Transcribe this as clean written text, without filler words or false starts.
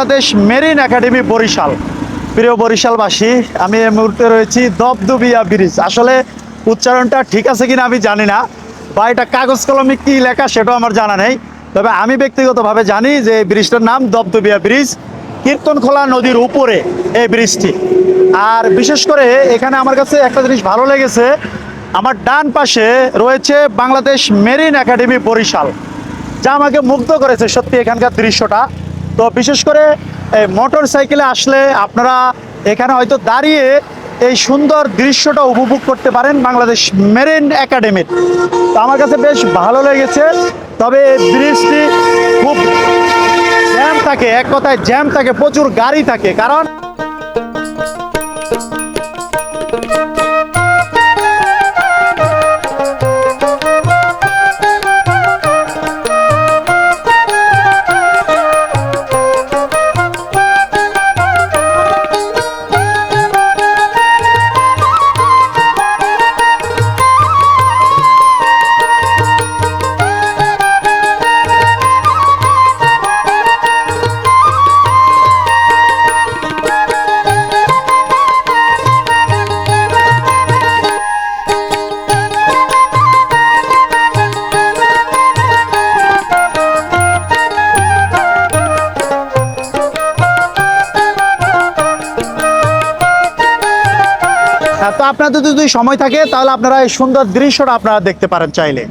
Bangladesh marine academy Barishal. প্রিয় বরিশালবাসী, আমি এই মুহূর্তে রয়েছি দপদবিয়া ব্রিজ। আসলে উচ্চারণটা ঠিক আছে কিনা আমি জানি না, বা এটা কাগজ কলমে কি লেখা সেটাও আমার জানা নেই। তবে আমি ব্যক্তিগতভাবে জানি যে এই ব্রিজটার নাম দপদবিয়া ব্রিজ। কীর্তনখোলা নদীর উপরে এই ব্রিজটি। আর বিশেষ করে এখানে আমার কাছে একটা জিনিস ভালো লেগেছে, আমার ডান পাশে রয়েছে বাংলাদেশ মেরিন একাডেমি বরিশাল, যা আমাকে মুগ্ধ করেছে সত্যি এখানকার দৃশ্যটা। তো বিশেষ করে এই মোটর সাইকেলে আসলে আপনারা এখানে হয়তো দাঁড়িয়ে এই সুন্দর দৃশ্যটা উপভোগ করতে পারেন বাংলাদেশ মেরিন একাডেমির। তো আমার কাছে বেশ ভালো লেগেছে। তবে ব্রিজটি খুব জ্যাম থাকে, এক কথায় জ্যাম থাকে, প্রচুর গাড়ি থাকে। কারণ তো আপনাদের যদি সময় থাকে তাহলে আপনারা এই সুন্দর দৃশ্যটা আপনারা দেখতে পারেন চাইলে।